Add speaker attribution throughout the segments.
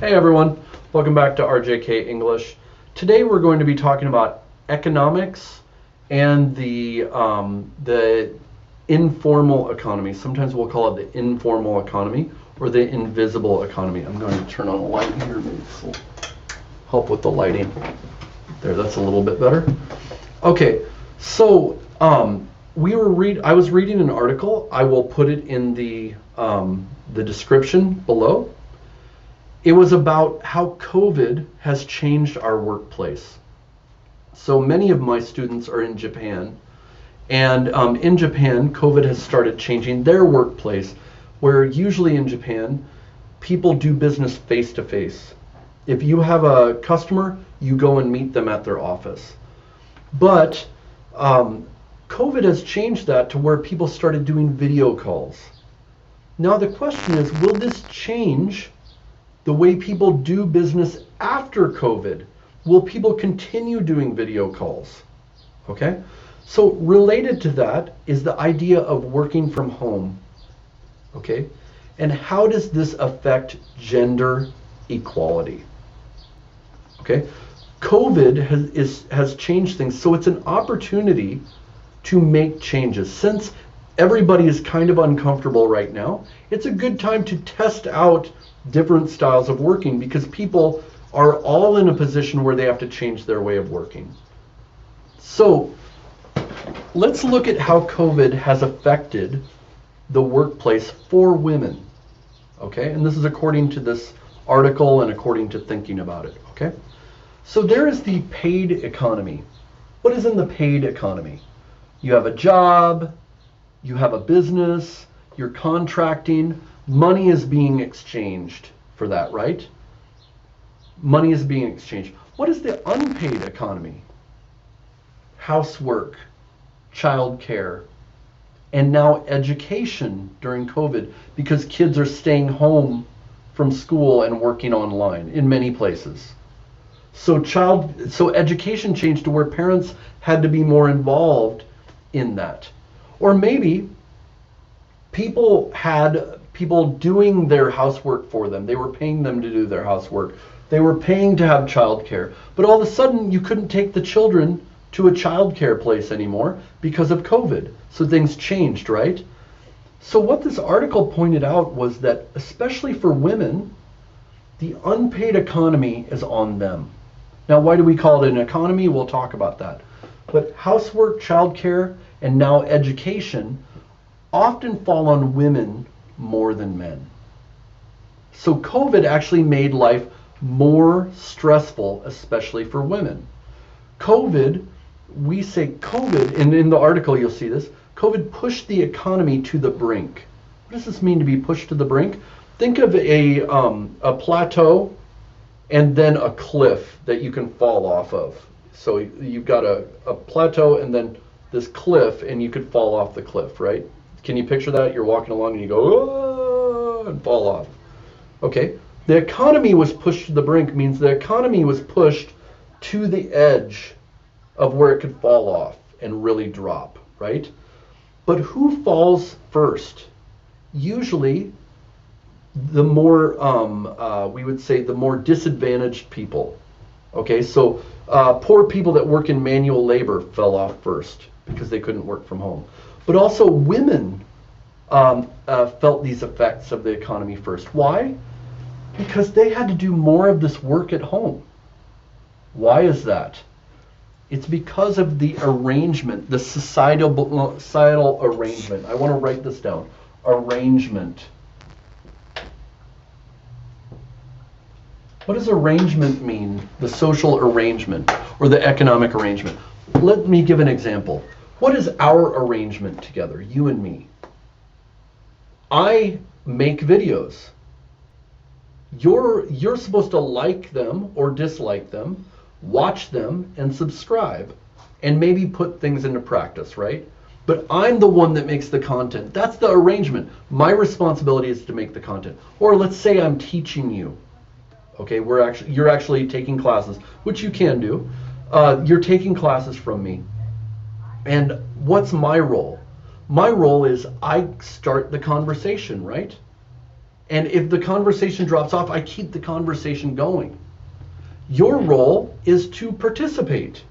Speaker 1: Hey everyone, welcome back to RJK English. Today we're going to be talking about economics and the informal economy. Sometimes we'll call it the informal economy or the invisible economy. I'm going to turn on a light here, maybe this will help with the lighting. There, that's a little bit better. Okay, so I was reading an article. I will put it in the description below. It was about how COVID has changed our workplace. So many of my students are in Japan, and in Japan, COVID has started changing their workplace, where usually in Japan, people do business face to face. If you have a customer, you go and meet them at their office. But COVID has changed that to where people started doing video calls. Now the question is, will this change the way people do business after COVID? Will people continue doing video calls? Okay, so related to that is the idea of working from home. Okay, and how does this affect gender equality? Okay, COVID has changed things, so it's an opportunity to make changes. Since everybody is kind of uncomfortable right now, it's a good time to test out different styles of working because people are all in a position where they have to change their way of working. So let's look at how COVID has affected the workplace for women. Okay, and this is according to this article and according to thinking about it. Okay, so there is the paid economy. What is in the paid economy? You have a job, you have a business, you're contracting, money is being exchanged for that, right? Money is being exchanged. What is the unpaid economy? Housework, childcare, and now education during COVID because kids are staying home from school and working online in many places. So education changed to where parents had to be more involved in that. Or maybe people had people doing their housework for them. They were paying them to do their housework. They were paying to have childcare. But all of a sudden, you couldn't take the children to a childcare place anymore because of COVID. So things changed, right? So what this article pointed out was that, especially for women, the unpaid economy is on them. Now, why do we call it an economy? We'll talk about that. But housework, childcare, and now education often fall on women more than men. So COVID actually made life more stressful, especially for women. We say COVID, and in the article you'll see this, COVID pushed the economy to the brink. What does this mean to be pushed to the brink? Think of a plateau and then a cliff that you can fall off of. So you've got a plateau and then this cliff, and you could fall off the cliff, right? Can you picture that? You're walking along and you go, oh, and fall off. Okay, the economy was pushed to the brink means the economy was pushed to the edge of where it could fall off and really drop, right? But who falls first? Usually the more, we would say the more disadvantaged people. Okay, so poor people that work in manual labor fell off first because they couldn't work from home. But also women felt these effects of the economy first. Why? Because they had to do more of this work at home. Why is that? It's because of the arrangement, the societal arrangement. I want to write this down. Arrangement. What does arrangement mean? The social arrangement or the economic arrangement. Let me give an example. What is our arrangement together, you and me? I make videos. You're supposed to like them or dislike them, watch them, and subscribe, and maybe put things into practice, right? But I'm the one that makes the content. That's the arrangement. My responsibility is to make the content. Or let's say I'm teaching you. Okay, you're actually taking classes, which you can do. You're taking classes from me. And what's my role? My role is I start the conversation, right? And if the conversation drops off, I keep the conversation going. Your role is to participate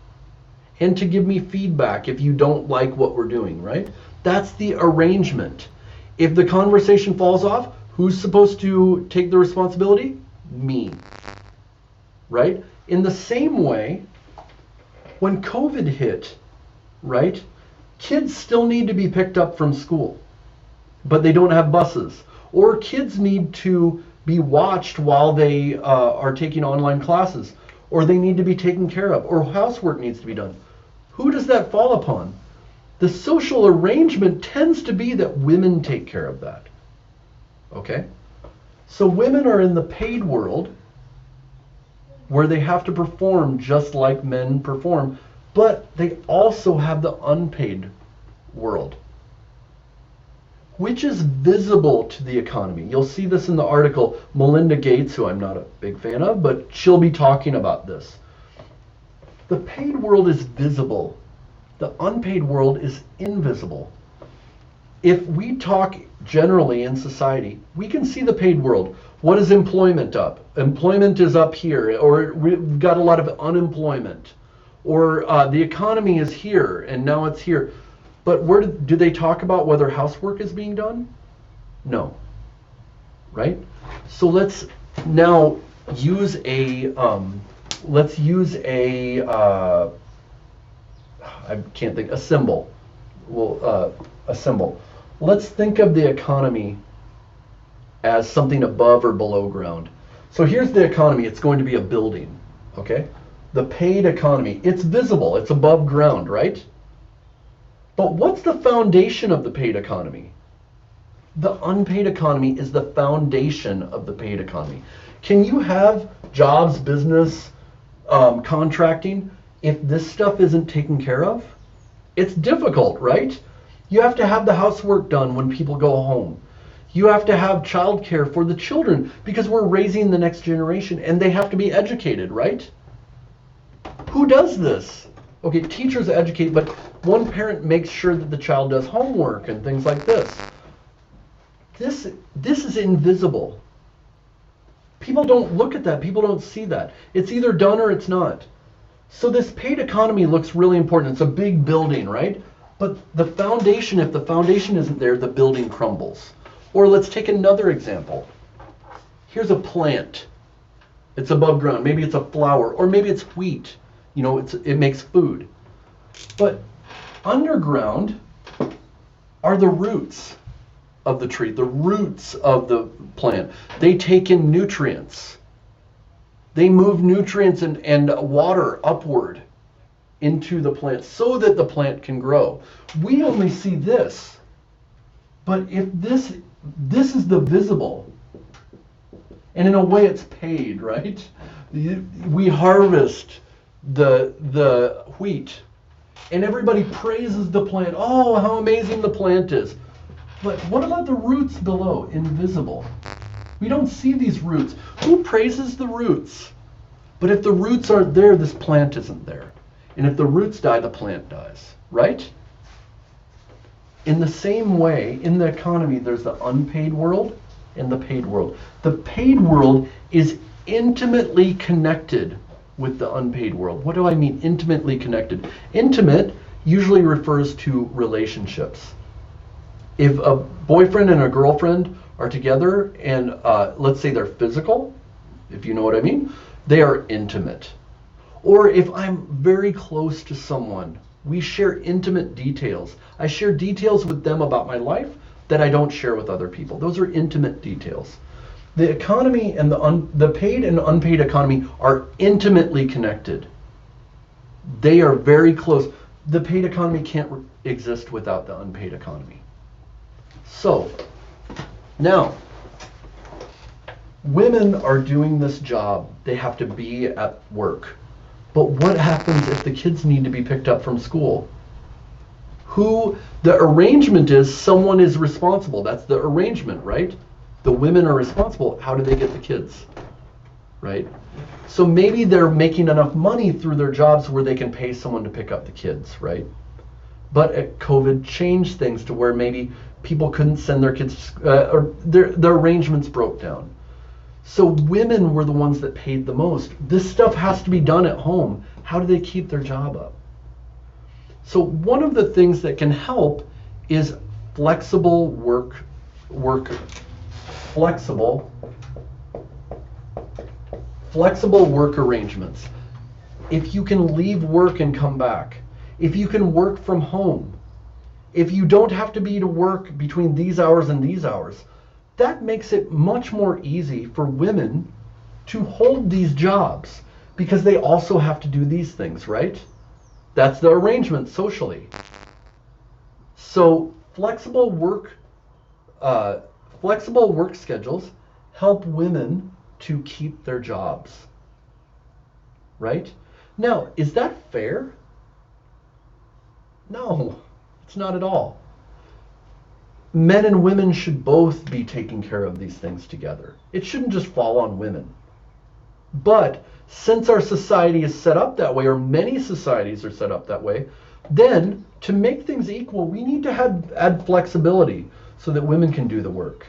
Speaker 1: and to give me feedback if you don't like what we're doing, right? That's the arrangement. If the conversation falls off, who's supposed to take the responsibility? Me, right? In the same way, when COVID hit, right, kids still need to be picked up from school, but they don't have buses. Or kids need to be watched while they are taking online classes, or they need to be taken care of, or housework needs to be done. Who does that fall upon? The social arrangement tends to be that women take care of that. Okay? So women are in the paid world where they have to perform just like men perform, but they also have the unpaid world, which is visible to the economy. You'll see this in the article. Melinda Gates, who I'm not a big fan of, but she'll be talking about this. The paid world is visible. The unpaid world is invisible. If we talk generally in society, we can see the paid world. What is employment up? Employment is up here, or we've got a lot of unemployment, or the economy is here and now it's here. But where do they talk about whether housework is being done? No. Right? So let's now use a I can't think, a symbol. Well, a symbol. Let's think of the economy as something above or below ground. So here's the economy. It's going to be a building, okay? The paid economy, it's visible. It's above ground, right? But what's the foundation of the paid economy? The unpaid economy is the foundation of the paid economy. Can you have jobs, business, contracting if this stuff isn't taken care of? It's difficult, right? You have to have the housework done when people go home. You have to have childcare for the children because we're raising the next generation and they have to be educated, right? Who does this? Okay, teachers educate, but one parent makes sure that the child does homework and things like this. This is invisible. People don't look at that. People don't see that. It's either done or it's not. So this paid economy looks really important. It's a big building, right? But the foundation, if the foundation isn't there, the building crumbles. Or let's take another example. Here's a plant. It's above ground. Maybe it's a flower, or maybe it's wheat. You know, it makes food. But underground are the roots of the tree, the roots of the plant. They take in nutrients. They move nutrients and water upward into the plant so that the plant can grow. We only see this. But if this is the visible, and in a way it's paid, right? We harvest the wheat, and everybody praises the plant. Oh, how amazing the plant is. But what about the roots below? Invisible. We don't see these roots. Who praises the roots? But if the roots aren't there, this plant isn't there. And if the roots die, the plant dies, right? In the same way, in the economy, there's the unpaid world and the paid world. The paid world is intimately connected with the unpaid world. What do I mean intimately connected? Intimate usually refers to relationships. If a boyfriend and a girlfriend are together and let's say they're physical, if you know what I mean, they are intimate. Or if I'm very close to someone, we share intimate details. I share details with them about my life that I don't share with other people. Those are intimate details. The economy and the paid and unpaid economy are intimately connected. They are very close. The paid economy can't exist without the unpaid economy. So, now, women are doing this job. They have to be at work. But what happens if the kids need to be picked up from school? The arrangement is someone is responsible. That's the arrangement, right? The women are responsible. How do they get the kids, right? So maybe they're making enough money through their jobs where they can pay someone to pick up the kids, right? But COVID changed things to where maybe people couldn't send their kids, or their arrangements broke down. So women were the ones that paid the most. This stuff has to be done at home. How do they keep their job up? So one of the things that can help is flexible flexible work arrangements. If you can leave work and come back, if you can work from home, if you don't have to be to work between these hours and these hours, that makes it much more easy for women to hold these jobs because they also have to do these things, right? That's the arrangement socially. So flexible work schedules help women to keep their jobs, right? Now, is that fair? No, it's not at all. Men and women should both be taking care of these things together. It shouldn't just fall on women. But since our society is set up that way, or many societies are set up that way, then to make things equal, we need to add flexibility so that women can do the work,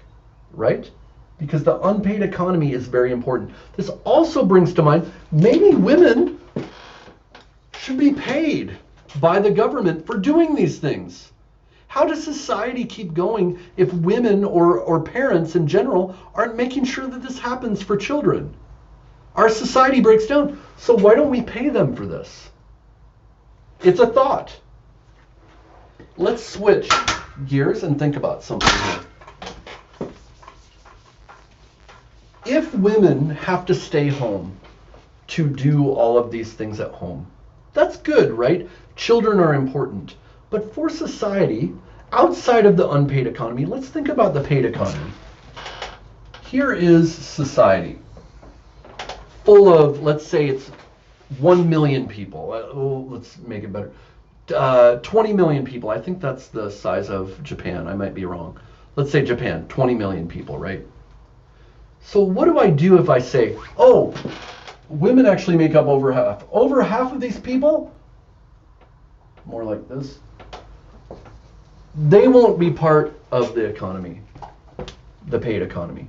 Speaker 1: right? Because the unpaid economy is very important. This also brings to mind, maybe women should be paid by the government for doing these things. How does society keep going if women or parents in general aren't making sure that this happens for children? Our society breaks down. So why don't we pay them for this? It's a thought. Let's switch gears and think about something here. If women have to stay home to do all of these things at home, that's good, right? Children are important. But for society, outside of the unpaid economy, let's think about the paid economy. Here is society, full of, let's say it's 1 million people. Let's make it better. 20 million people. I think that's the size of Japan. I might be wrong. Let's say Japan, 20 million people, right? So what do I do if I say, oh, women actually make up over half? Over half of these people, more like this, they won't be part of the economy, the paid economy.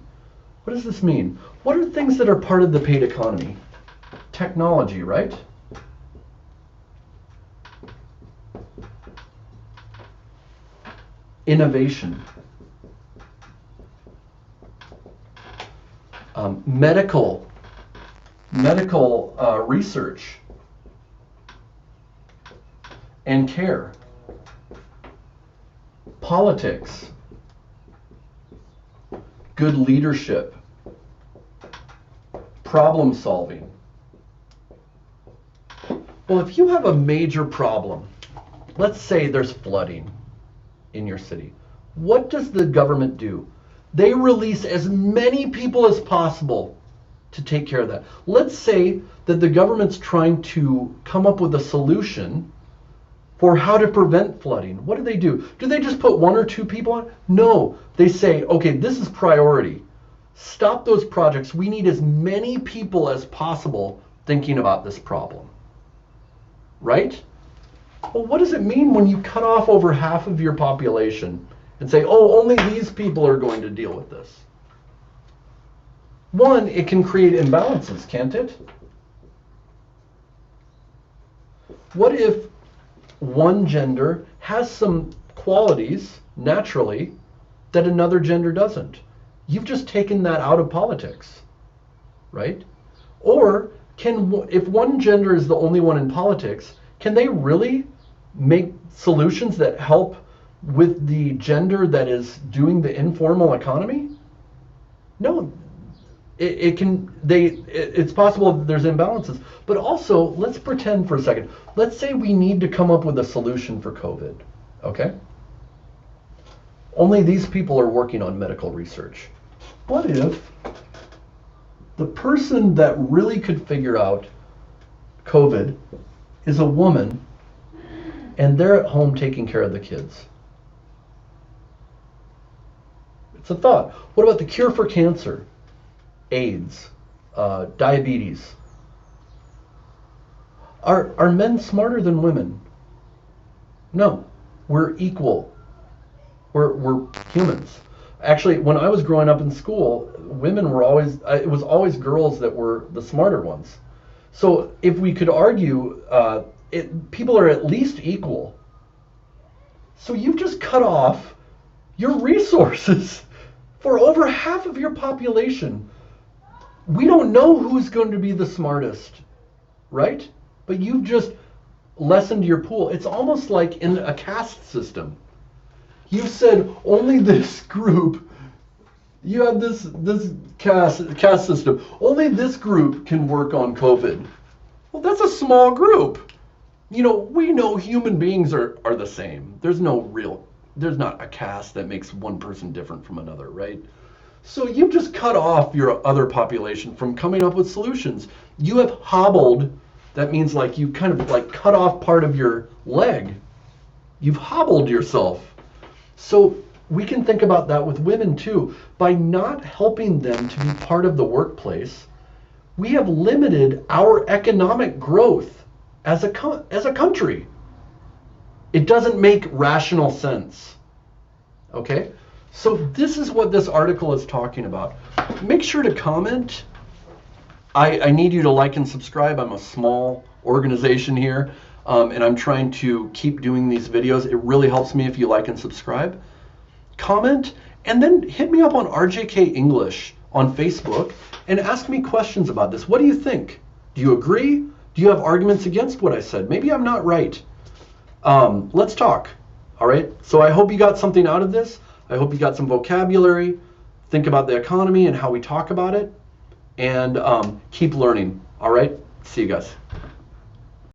Speaker 1: What does this mean? What are things that are part of the paid economy? Technology, right? Innovation. Medical research and care. Politics. Good leadership. Problem solving. Well, if you have a major problem, let's say there's flooding in your city, what does the government do? They release as many people as possible to take care of that. Let's say that the government's trying to come up with a solution for how to prevent flooding. What do? Do they just put 1 or 2 people on? No, they say, okay, this is priority. Stop those projects. We need as many people as possible thinking about this problem. Right? Well, what does it mean when you cut off over half of your population and say, oh, only these people are going to deal with this? One, it can create imbalances, can't it? What if one gender has some qualities naturally that another gender doesn't? You've just taken that out of politics, right? Or if one gender is the only one in politics, can they really make solutions that help with the gender that is doing the informal economy? No. It's possible that there's imbalances. But also, let's pretend for a second. Let's say we need to come up with a solution for COVID, okay? Only these people are working on medical research. What if the person that really could figure out COVID is a woman and they're at home taking care of the kids? It's a thought. What about the cure for cancer? AIDS, diabetes. Are men smarter than women? No, we're equal. We're humans. Actually, when I was growing up in school, women were always, it was always girls that were the smarter ones. So if we could argue, people are at least equal. So you've just cut off your resources for over half of your population. We don't know who's going to be the smartest, right? But you've just lessened your pool. It's almost like in a caste system. You said only this group, you have this caste system, only this group can work on COVID. Well, that's a small group. You know, we know human beings are the same. There's not a caste that makes one person different from another, right? So you've just cut off your other population from coming up with solutions. You have hobbled, that means like you kind of like cut off part of your leg. You've hobbled yourself. So we can think about that with women too. By not helping them to be part of the workplace, we have limited our economic growth as a country. It doesn't make rational sense. Okay? So this is what this article is talking about. Make sure to comment. I need you to like and subscribe. I'm a small organization here, and I'm trying to keep doing these videos. It really helps me if you like and subscribe. Comment, and then hit me up on RJK English on Facebook and ask me questions about this. What do you think? Do you agree? Do you have arguments against what I said? Maybe I'm not right. Let's talk. All right? So I hope you got something out of this. I hope you got some vocabulary. Think about the economy and how we talk about it. And keep learning. All right? See you guys.